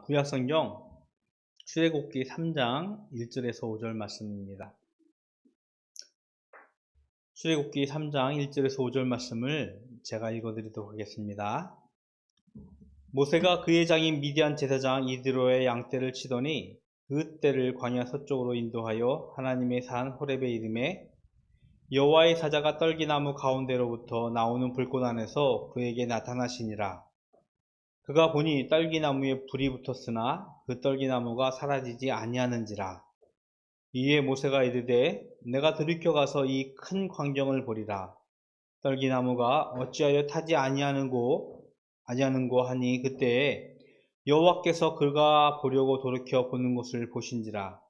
구약성경 출애굽기 3장 1절에서 5절 말씀입니다. 출애굽기 3장 1절에서 5절 말씀을 제가 읽어드리도록 하겠습니다. 모세가 그의 장인 미디안 제사장 이드로의 양떼를 치더니 그 떼를 광야 서쪽으로 인도하여 하나님의 산 호렙에 이르매 여호와의 사자가 떨기나무 가운데로부터 나오는 불꽃 안에서 그에게 나타나시니라. 그가 보니 떨기나무에 불이 붙었으나 그 떨기나무가 사라지지 아니하는지라. 이에 모세가 이르되 내가 돌이켜 가서 이 큰 광경을 보리라. 떨기나무가 어찌하여 타지 아니하는고 하니 그때에 여호와께서 그가 보려고 돌이켜 보는 것을 보신지라.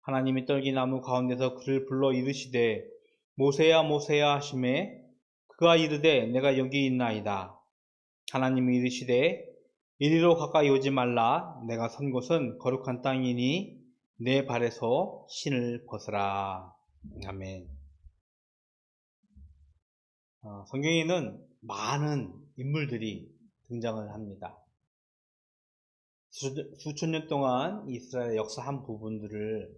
하나님이 떨기나무 가운데서 그를 불러 이르시되 모세야 모세야 하시매 그가 이르되 내가 여기 있나이다. 하나님이 이르시되 이리로 가까이 오지 말라. 내가 선 곳은 거룩한 땅이니 내 발에서 신을 벗으라. 아멘. 성경에는 많은 인물들이 등장을 합니다. 수천 년 동안 이스라엘의 역사한 부분들을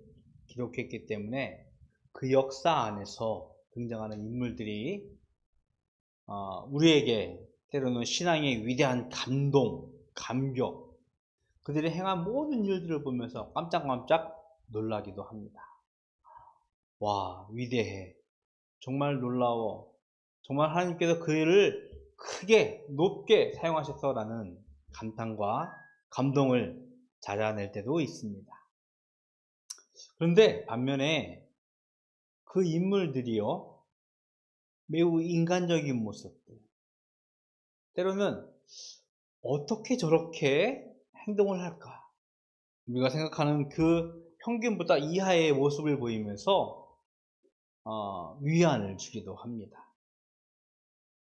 기록했기 때문에 그 역사 안에서 등장하는 인물들이 우리에게 때로는 신앙의 위대한 감동, 감격, 그들이 행한 모든 일들을 보면서 깜짝깜짝 놀라기도 합니다. 와, 위대해. 정말 놀라워. 정말 하나님께서 그 일을 크게, 높게 사용하셨어라는 감탄과 감동을 자아낼 때도 있습니다. 그런데 반면에 그 인물들이요, 매우 인간적인 모습들, 때로는 어떻게 저렇게 행동을 할까? 우리가 생각하는 그 평균보다 이하의 모습을 보이면서 위안을 주기도 합니다.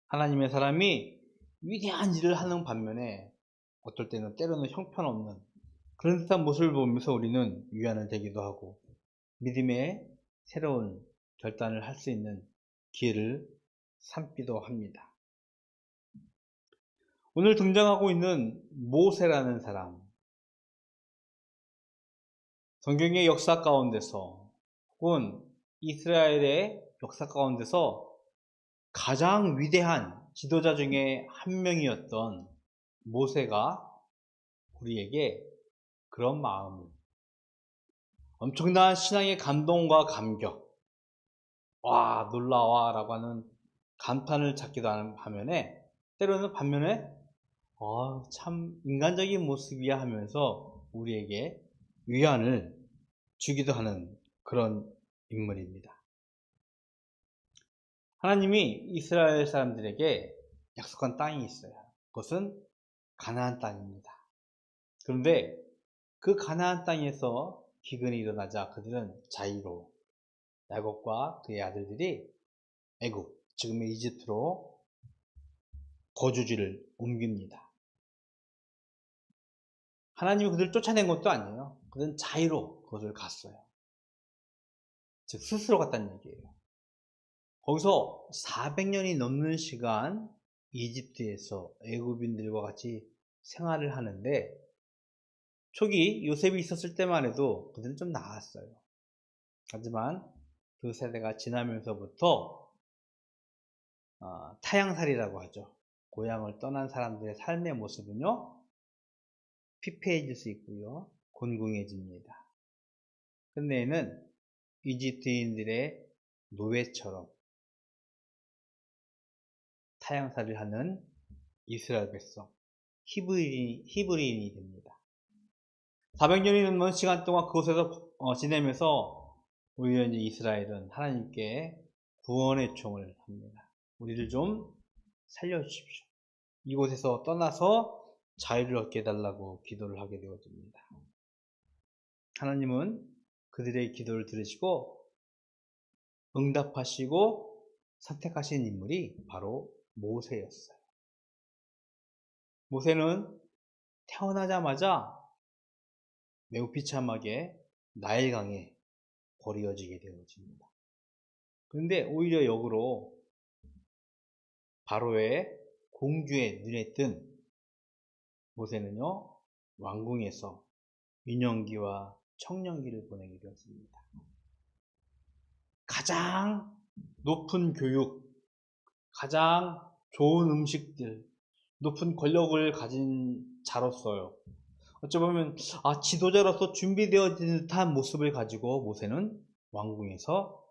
하나님의 사람이 위대한 일을 하는 반면에 어떨 때는 때로는 형편없는 그런 듯한 모습을 보면서 우리는 위안을 되기도 하고 믿음의 새로운 결단을 할 수 있는 기회를 삼기도 합니다. 오늘 등장하고 있는 모세라는 사람, 성경의 역사 가운데서 혹은 이스라엘의 역사 가운데서 가장 위대한 지도자 중에 한 명이었던 모세가 우리에게 그런 마음을, 엄청난 신앙의 감동과 감격, 와 놀라워 라고 하는 감탄을 찾기도 하는 반면에 때로는 참 인간적인 모습이야 하면서 우리에게 위안을 주기도 하는 그런 인물입니다. 하나님이 이스라엘 사람들에게 약속한 땅이 있어요. 그것은 가나안 땅입니다. 그런데 그 가나안 땅에서 기근이 일어나자 그들은 자의로 야곱과 그의 아들들이 애굽, 지금의 이집트로 거주지를 옮깁니다. 하나님이 그들을 쫓아낸 것도 아니에요. 그들은 자의로 그것을 갔어요. 즉 스스로 갔다는 얘기예요. 거기서 400년이 넘는 시간 이집트에서 애굽인들과 같이 생활을 하는데 초기 요셉이 있었을 때만 해도 그들은 좀 나았어요. 하지만 그 세대가 지나면서부터 타향살이라고 하죠. 고향을 떠난 사람들의 삶의 모습은요, 피폐해질 수 있고요, 곤궁해집니다. 끝내에는 이집트인들의 노예처럼 타향살이를 하는 이스라엘 백성, 히브리인이 됩니다. 400년이 넘는 시간 동안 그곳에서 지내면서 우리는 이제 이스라엘은 하나님께 구원의 총을 합니다. 우리를 좀 살려주십시오. 이곳에서 떠나서 자유를 얻게 해달라고 기도를 하게 되어집니다. 하나님은 그들의 기도를 들으시고 응답하시고 선택하신 인물이 바로 모세였어요. 모세는 태어나자마자 매우 비참하게 나일강에 버려지게 되어집니다. 그런데 오히려 역으로 바로의 공주의 눈에 뜬 모세는요, 왕궁에서 유년기와 청년기를 보내게 되었습니다. 가장 높은 교육, 가장 좋은 음식들, 높은 권력을 가진 자로서요. 어찌 보면 지도자로서 준비되어진 듯한 모습을 가지고 모세는 왕궁에서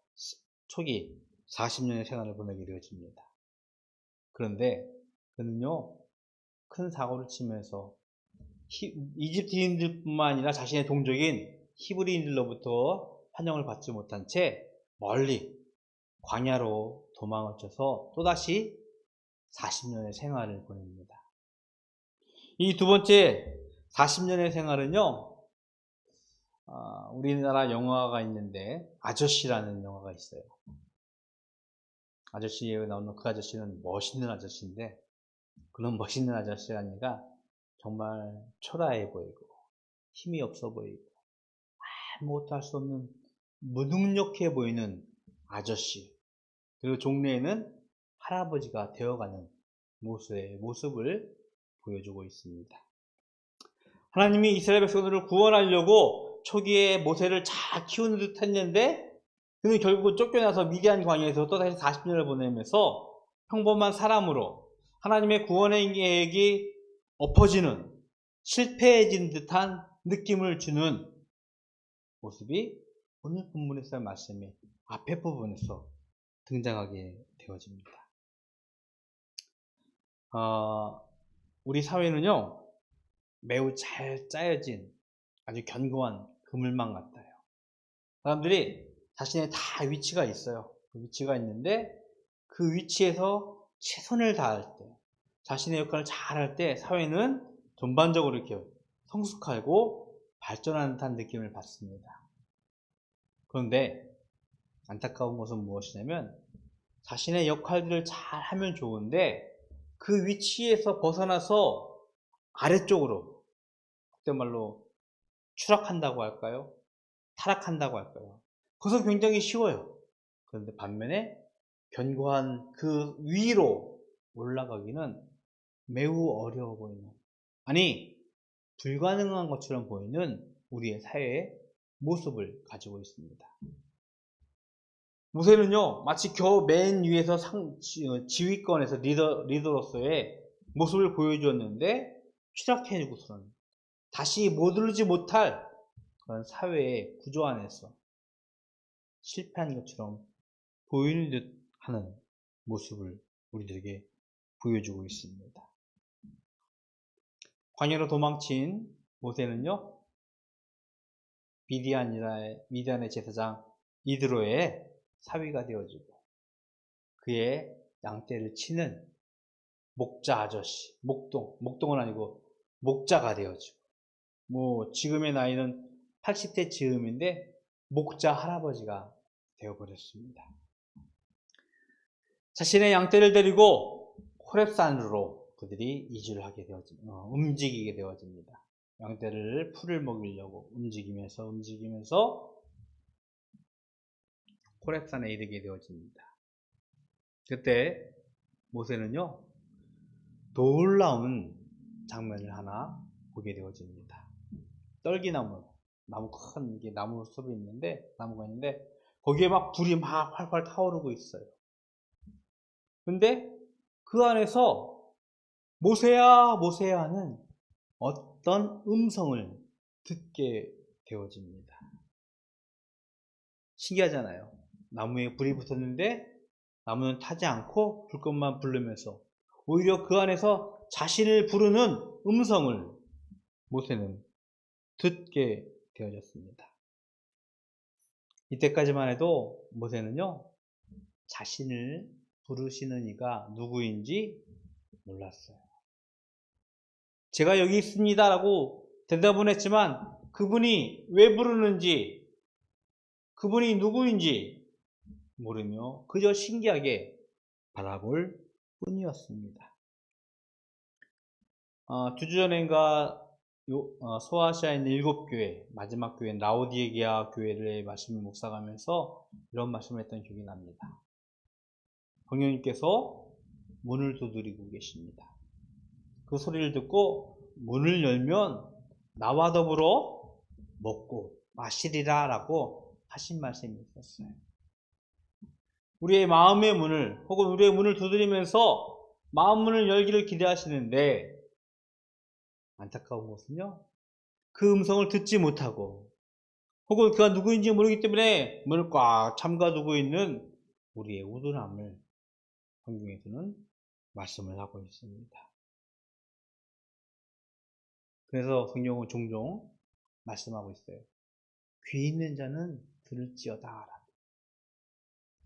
초기 40년의 생활을 보내게 되어집니다. 그런데 그는요, 큰 사고를 치면서 이집트인들뿐만 아니라 자신의 동족인 히브리인들로부터 환영을 받지 못한 채 멀리 광야로 도망을 쳐서 또다시 40년의 생활을 보냅니다. 이 두 번째 40년의 생활은요, 우리나라 영화가 있는데 아저씨라는 영화가 있어요. 아저씨에 나오는 그 아저씨는 멋있는 아저씨인데, 그런 멋있는 아저씨가 아니라 정말 초라해 보이고 힘이 없어 보이고 아무것도 할 수 없는 무능력해 보이는 아저씨, 그리고 종래에는 할아버지가 되어가는 모습을 보여주고 있습니다. 하나님이 이스라엘 백성들을 구원하려고 초기에 모세를 잘 키우는 듯 했는데, 그는 결국 쫓겨나서 미디안 광야에서 또다시 40년을 보내면서 평범한 사람으로 하나님의 구원의 계획이 엎어지는, 실패해진 듯한 느낌을 주는 모습이 오늘 본문에서의 말씀이 앞에 부분에서 등장하게 되어집니다. 우리 사회는요, 매우 잘 짜여진 아주 견고한 그물망 같아요. 사람들이 자신의 다 위치가 있어요. 그 위치가 있는데 그 위치에서 최선을 다할 때, 자신의 역할을 잘할 때 사회는 전반적으로 이렇게 성숙하고 발전하는 듯한 느낌을 받습니다. 그런데 안타까운 것은 무엇이냐면, 자신의 역할들을 잘 하면 좋은데 그 위치에서 벗어나서 아래쪽으로, 그때 말로 추락한다고 할까요? 타락한다고 할까요? 그것은 굉장히 쉬워요. 그런데 반면에 견고한 그 위로 올라가기는 매우 어려워 보이는, 아니 불가능한 것처럼 보이는 우리의 사회의 모습을 가지고 있습니다. 모세는요, 마치 겨우 맨 위에서 지휘권에서 리더로서의 모습을 보여주었는데 추락해지고서는 다시 못 오르지 못할 그런 사회의 구조 안에서 실패한 것처럼 보이는 듯 하는 모습을 우리들에게 보여주고 있습니다. 광야로 도망친 모세는요, 미디안의 제사장 이드로의 사위가 되어지고 그의 양떼를 치는 목자 아저씨, 목동은 아니고 목자가 되어지고, 지금의 나이는 80대 즈음인데 목자 할아버지가 되어버렸습니다. 자신의 양떼를 데리고 호렙산으로 그들이 이주를 하게 움직이게 되어집니다. 양떼를 풀을 먹이려고 움직이면서 호렙산에 이르게 되어집니다. 그때 모세는요, 놀라운 장면을 하나 보게 되어집니다. 떨기나무, 큰 나무 숲이 있는데, 나무가 있는데 거기에 막 불이 막 활활 타오르고 있어요. 근데 그 안에서 모세야 모세야 하는 어떤 음성을 듣게 되어집니다. 신기하잖아요. 나무에 불이 붙었는데 나무는 타지 않고 불꽃만 부르면서 오히려 그 안에서 자신을 부르는 음성을 모세는 듣게 되어졌습니다. 이때까지만 해도 모세는요, 자신을 부르시는 이가 누구인지 몰랐어요. 제가 여기 있습니다 라고 대답은 했지만 그분이 왜 부르는지, 그분이 누구인지 모르며 그저 신기하게 바라볼 뿐이었습니다. 2주 전인가 소아시아에 있는 7교회, 마지막 교회인 라오디게아 교회를 말씀을 묵상하면서 이런 말씀을 했던 기억이 납니다. 성령님께서 문을 두드리고 계십니다. 그 소리를 듣고 문을 열면 나와 더불어 먹고 마시리라 라고 하신 말씀이 있었어요. 우리의 마음의 문을 혹은 우리의 문을 두드리면서 마음 문을 열기를 기대하시는데 안타까운 것은요, 그 음성을 듣지 못하고 혹은 그가 누구인지 모르기 때문에 문을 꽉 잠가두고 있는 우리의 우둔함을 성경에서는 말씀을 하고 있습니다. 그래서 성경은 종종 말씀하고 있어요. 귀 있는 자는 들을지어다.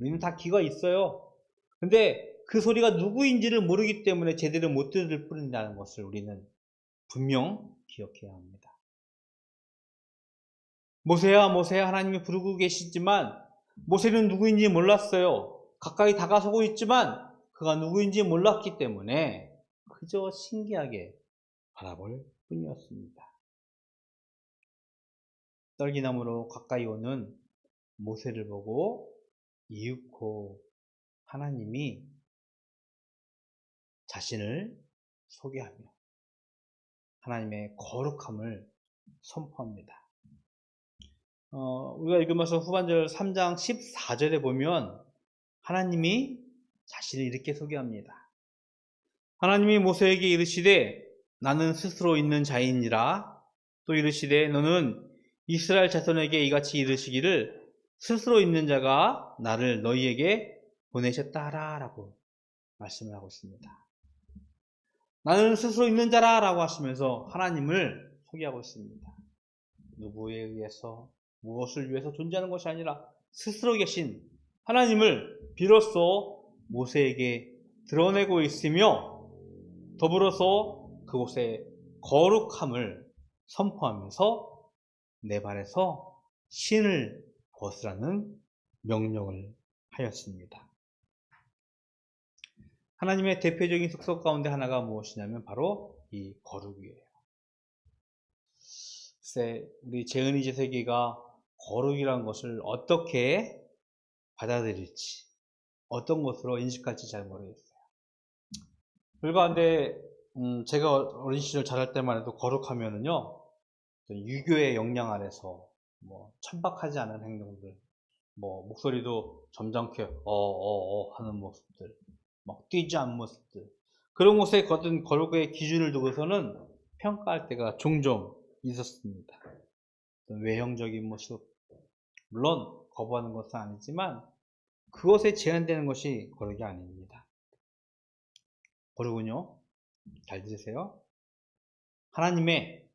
우리는 다 귀가 있어요. 근데 그 소리가 누구인지를 모르기 때문에 제대로 못 들을 뿐이라는 것을 우리는 분명 기억해야 합니다. 모세야 모세야 하나님이 부르고 계시지만 모세는 누구인지 몰랐어요. 가까이 다가서고 있지만 그가 누구인지 몰랐기 때문에 그저 신기하게 바라볼 뿐이었습니다. 떨기나무로 가까이 오는 모세를 보고 이윽고 하나님이 자신을 소개하며 하나님의 거룩함을 선포합니다. 우리가 읽으면서 후반절 3장 14절에 보면 하나님이 자신을 이렇게 소개합니다. 하나님이 모세에게 이르시되 나는 스스로 있는 자이니라. 또 이르시되 너는 이스라엘 자손에게 이같이 이르시기를 스스로 있는 자가 나를 너희에게 보내셨다 하라 라고 말씀을 하고 있습니다. 나는 스스로 있는 자라 라고 하시면서 하나님을 소개하고 있습니다. 누구에 의해서 무엇을 위해서 존재하는 것이 아니라 스스로 계신 하나님을 비로소 모세에게 드러내고 있으며 더불어서 그곳에 거룩함을 선포하면서 내 발에서 신을 벗으라는 명령을 하였습니다. 하나님의 대표적인 속성 가운데 하나가 무엇이냐면 바로 이 거룩이에요. 글쎄, 우리 재은이 제세기가 거룩이라는 것을 어떻게 받아들일지, 어떤 것으로 인식할지 잘 모르겠어요. 불가한데 제가 어린 시절 자랄 때만 해도 거룩하면은요, 유교의 영향 아래서 천박하지 않은 행동들, 목소리도 점잖게 하는 모습들, 막 뛰지 않는 모습들, 그런 것에 어떤 거룩의 기준을 두고서는 평가할 때가 종종 있었습니다. 외형적인 모습, 물론 거부하는 것은 아니지만 그것에 제한되는 것이 거룩이 아닙니다. 거룩은요, 잘 들으세요. 하나님의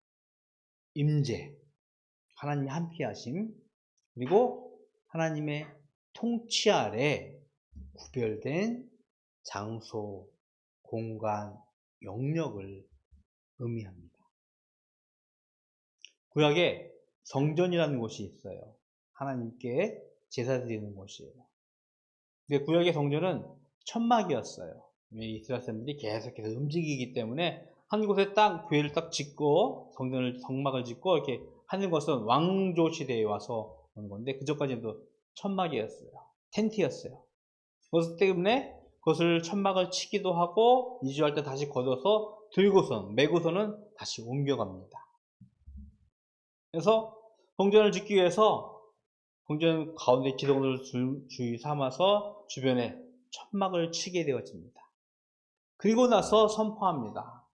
임재, 하나님의 함께하심, 그리고 하나님의 통치 아래 구별된 장소, 공간, 영역을 의미합니다. 구약에 성전이라는 곳이 있어요. 하나님께 제사 드리는 곳이에요. 근데 구약의 성전은 천막이었어요. 이스라엘 사람들이 계속해서 움직이기 때문에 한 곳에 딱 교회를 딱 짓고 성막을 짓고 이렇게 하는 것은 왕조 시대에 와서 온 건데 그전까지도 천막이었어요. 텐트였어요. 그것 때문에 그것을 천막을 치기도 하고 이주할 때 다시 걷어서 메고서는 다시 옮겨갑니다. 그래서 성전을 짓기 위해서 성전 가운데 기둥을 주의 삼아서 주변에 천막을 치게 되어집니다. 그리고 나서 선포합니다.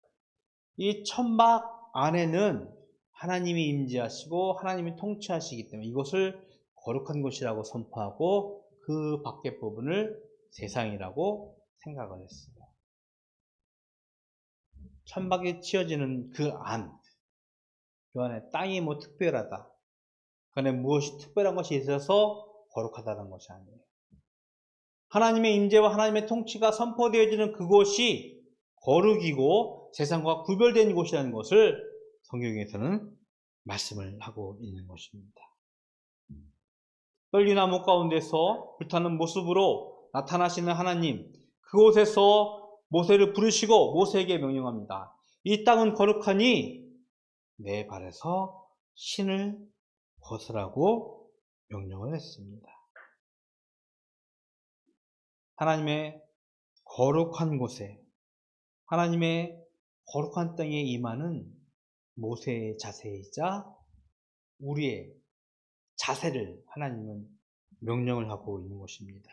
이 천막 안에는 하나님이 임재하시고 하나님이 통치하시기 때문에 이것을 거룩한 곳이라고 선포하고 그 밖의 부분을 세상이라고 생각을 했어요. 천막이 치어지는 그 안에 땅이 특별하다, 그 안에 무엇이 특별한 것이 있어서 거룩하다는 것이 아니에요. 하나님의 임재와 하나님의 통치가 선포되어지는 그곳이 거룩이고 세상과 구별된 곳이라는 것을 성경에서는 말씀을 하고 있는 것입니다. 떨기나무 가운데서 불타는 모습으로 나타나시는 하나님, 그곳에서 모세를 부르시고 모세에게 명령합니다. 이 땅은 거룩하니 내 발에서 신을 벗으라고 명령을 했습니다. 하나님의 거룩한 곳에, 하나님의 거룩한 땅에 임하는 모세의 자세이자 우리의 자세를 하나님은 명령을 하고 있는 것입니다.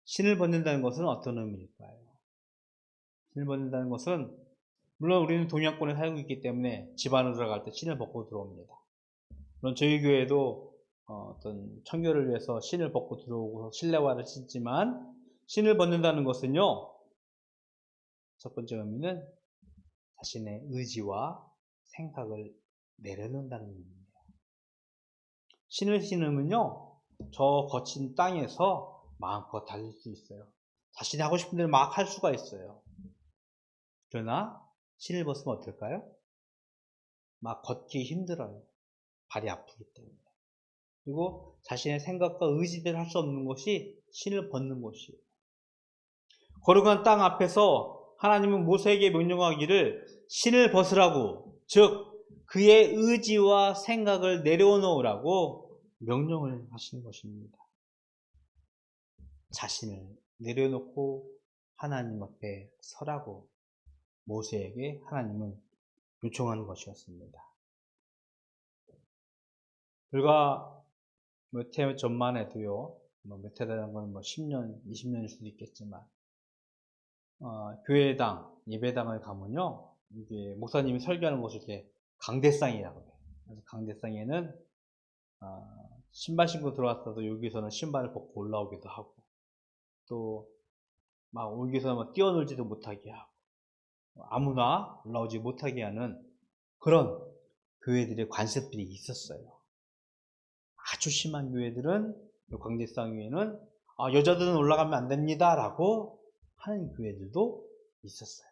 신을 벗는다는 것은 어떤 의미일까요? 신을 벗는다는 것은 물론 우리는 동양권에 살고 있기 때문에 집 안으로 들어갈 때 신을 벗고 들어옵니다. 물론 저희 교회도 어떤 청교를 위해서 신을 벗고 들어오고 실내화를 신지만 신을 벗는다는 것은요, 첫 번째 의미는 자신의 의지와 생각을 내려놓는다는 의미입니다. 신을 신으면요, 저 거친 땅에서 마음껏 달릴 수 있어요. 자신이 하고 싶은 대로 막 할 수가 있어요. 그러나 신을 벗으면 어떨까요? 막 걷기 힘들어요. 발이 아프기 때문에. 그리고 자신의 생각과 의지대로 할 수 없는 것이 신을 벗는 것이에요. 거룩한 땅 앞에서 하나님은 모세에게 명령하기를 신을 벗으라고, 즉 그의 의지와 생각을 내려놓으라고 명령을 하시는 것입니다. 자신을 내려놓고 하나님 앞에 서라고 모세에게 하나님은 요청하는 것이었습니다. 불과 몇 해 전만 해도요, 몇 해라는 건 10년, 20년일 수도 있겠지만, 교회당, 예배당을 가면요, 이게 목사님이 설교하는 곳을 이렇게 강대상이라고 해요. 그래서 강대상에는, 신발 신고 들어왔어도 여기서는 신발을 벗고 올라오기도 하고, 또, 막 여기서 막 뛰어놀지도 못하게 하고, 아무나 올라오지 못하게 하는 그런 교회들의 관습들이 있었어요. 아주 심한 교회들은, 강대상 위에는, 여자들은 올라가면 안 됩니다 라고 하는 교회들도 있었어요.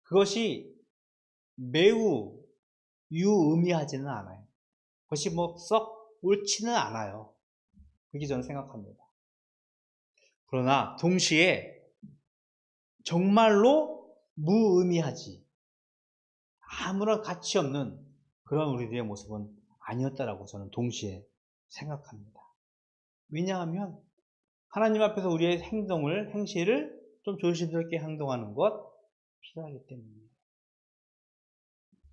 그것이 매우 유의미하지는 않아요. 그것이 썩 옳지는 않아요. 그렇게 저는 생각합니다. 그러나 동시에 정말로 무의미하지, 아무런 가치 없는 그런 우리들의 모습은 아니었다라고 저는 동시에 생각합니다. 왜냐하면 하나님 앞에서 우리의 행실을 좀 조심스럽게 행동하는 것 필요하기 때문입니다.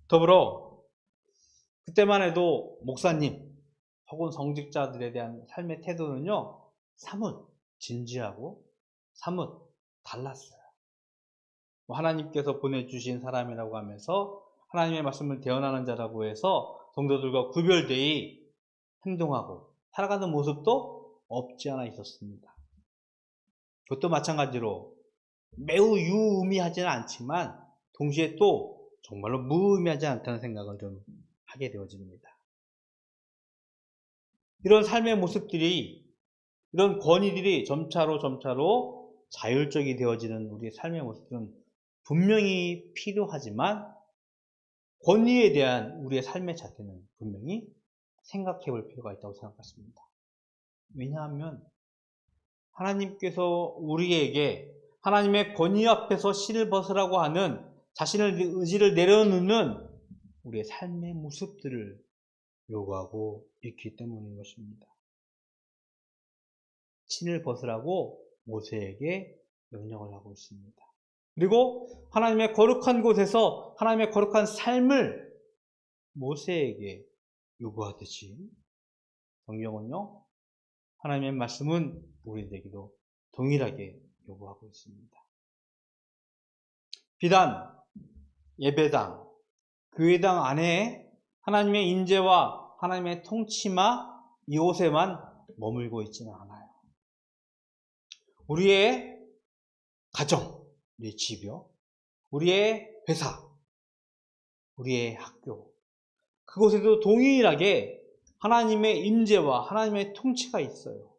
더불어 그때만 해도 목사님 혹은 성직자들에 대한 삶의 태도는요, 사뭇 진지하고 사뭇 달랐어요. 하나님께서 보내주신 사람이라고 하면서 하나님의 말씀을 대언하는 자라고 해서 성도들과 구별되이 행동하고 살아가는 모습도 없지 않아 있었습니다. 그것도 마찬가지로 매우 유의미하지는 않지만 동시에 또 정말로 무의미하지 않다는 생각을 좀 하게 되어집니다. 이런 삶의 모습들이, 이런 권위들이 점차로 자율적이 되어지는 우리의 삶의 모습들은 분명히 필요하지만 권위에 대한 우리의 삶의 자태는 분명히 생각해 볼 필요가 있다고 생각했습니다. 왜냐하면 하나님께서 우리에게 하나님의 권위 앞에서 신을 벗으라고 하는 자신의 의지를 내려놓는 우리의 삶의 모습들을 요구하고 있기 때문인 것입니다. 신을 벗으라고 모세에게 명령을 하고 있습니다. 그리고 하나님의 거룩한 곳에서 하나님의 거룩한 삶을 모세에게 요구하듯이 성경은요, 하나님의 말씀은 우리에게도 동일하게 요구하고 있습니다. 비단 예배당, 교회당 안에 하나님의 임재와 하나님의 통치마 이곳에만 머물고 있지는 않아요. 우리의 가정, 우리의 집이요, 우리의 회사, 우리의 학교, 그곳에도 동일하게 하나님의 임재와 하나님의 통치가 있어요.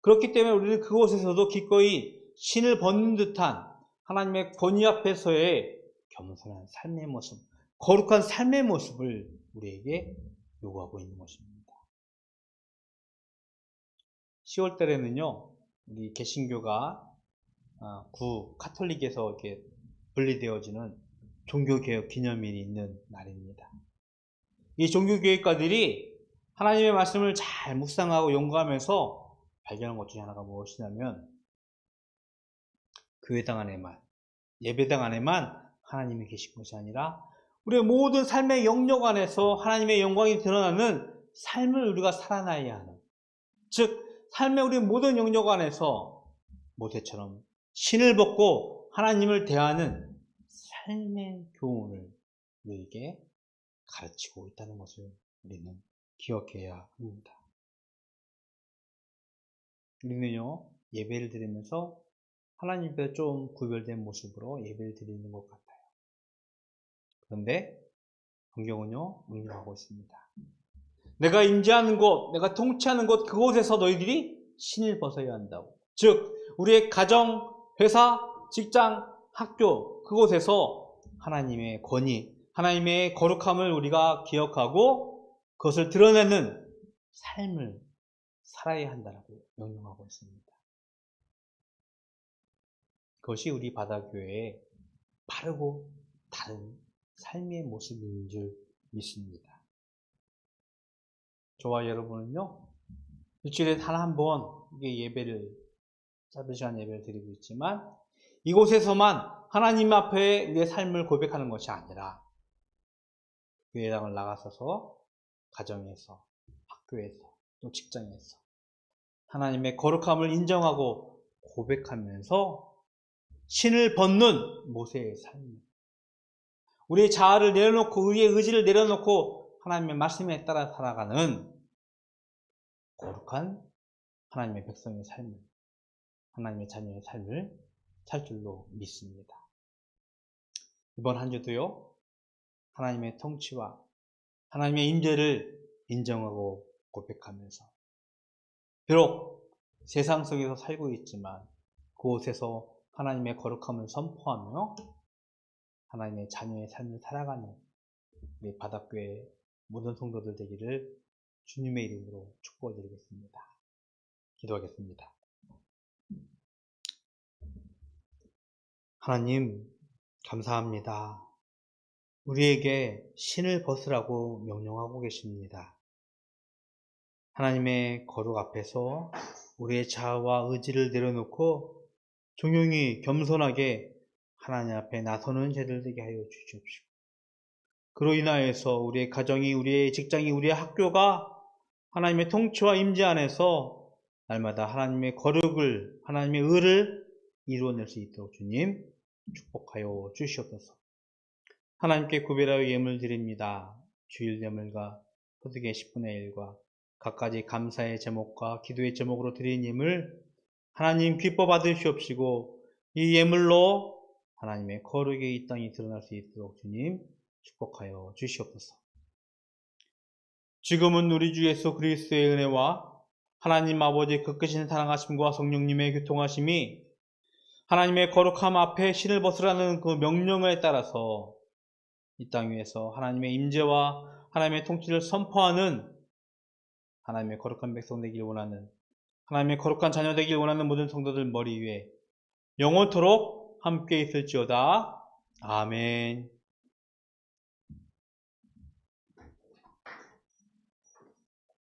그렇기 때문에 우리는 그곳에서도 기꺼이 신을 벗는 듯한 하나님의 권위 앞에서의 겸손한 삶의 모습, 거룩한 삶의 모습을 우리에게 요구하고 있는 것입니다. 10월 달에는요, 우리 개신교가 구 카톨릭에서 이렇게 분리되어지는 종교개혁 기념일이 있는 날입니다. 이 종교개혁가들이 하나님의 말씀을 잘 묵상하고 연구하면서 발견한 것 중에 하나가 무엇이냐면 교회당 안에만, 예배당 안에만 하나님이 계신 것이 아니라 우리의 모든 삶의 영역 안에서 하나님의 영광이 드러나는 삶을 우리가 살아나야 하는, 즉 삶의 우리 모든 영역 안에서 모세처럼 신을 벗고 하나님을 대하는 삶의 교훈을 우리에게 가르치고 있다는 것을 우리는 기억해야 합니다. 우리는요, 예배를 드리면서 하나님께 좀 구별된 모습으로 예배를 드리는 것 같아요. 그런데 성경은요, 명령하고 있습니다. 내가 임재하는 곳, 내가 통치하는 곳, 그곳에서 너희들이 신을 벗어야 한다고. 즉 우리의 가정, 회사, 직장, 학교, 그곳에서 하나님의 권위, 하나님의 거룩함을 우리가 기억하고 그것을 드러내는 삶을 살아야 한다고 명령하고 있습니다. 그것이 우리 바다교회의 바르고 다른 삶의 모습인 줄 믿습니다. 저와 여러분은요, 일주일에 단 한 번 짧은 시간 예배를 드리고 있지만 이곳에서만 하나님 앞에 우리의 삶을 고백하는 것이 아니라 교회당을 나가서서 가정에서, 학교에서, 또 직장에서 하나님의 거룩함을 인정하고 고백하면서 신을 벗는 모세의 삶, 우리의 자아를 내려놓고 우리의 의지를 내려놓고 하나님의 말씀에 따라 살아가는 거룩한 하나님의 백성의 삶을, 하나님의 자녀의 삶을 살 줄로 믿습니다. 이번 한 주도요, 하나님의 통치와 하나님의 임재를 인정하고 고백하면서 비록 세상 속에서 살고 있지만 그곳에서 하나님의 거룩함을 선포하며 하나님의 자녀의 삶을 살아가는 우리 바닷교회 모든 성도들 되기를 주님의 이름으로 축복드리겠습니다. 기도하겠습니다. 하나님, 감사합니다. 우리에게 신을 벗으라고 명령하고 계십니다. 하나님의 거룩 앞에서 우리의 자아와 의지를 내려놓고 종용히 겸손하게 하나님 앞에 나서는 자들 되게 하여 주시옵시고, 그로 인하여서 우리의 가정이, 우리의 직장이, 우리의 학교가 하나님의 통치와 임재 안에서 날마다 하나님의 거룩을, 하나님의 의를 이루어낼 수 있도록 주님 축복하여 주시옵소서. 하나님께 구별하여 예물 드립니다. 주일 예물과 소득의 10분의 1과 각가지 감사의 제목과 기도의 제목으로 드린 예물 하나님 기뻐 받으시옵시고, 이 예물로 하나님의 거룩의 이 땅이 드러날 수 있도록 주님 축복하여 주시옵소서. 지금은 우리 주 예수 그리스도의 은혜와 하나님 아버지의 그 크신 사랑하심과 성령님의 교통하심이 하나님의 거룩함 앞에 신을 벗으라는 그 명령에 따라서 이 땅 위에서 하나님의 임재와 하나님의 통치를 선포하는 하나님의 거룩한 백성 되길 원하는, 하나님의 거룩한 자녀 되길 원하는 모든 성도들 머리 위에 영원토록 함께 있을지어다. 아멘.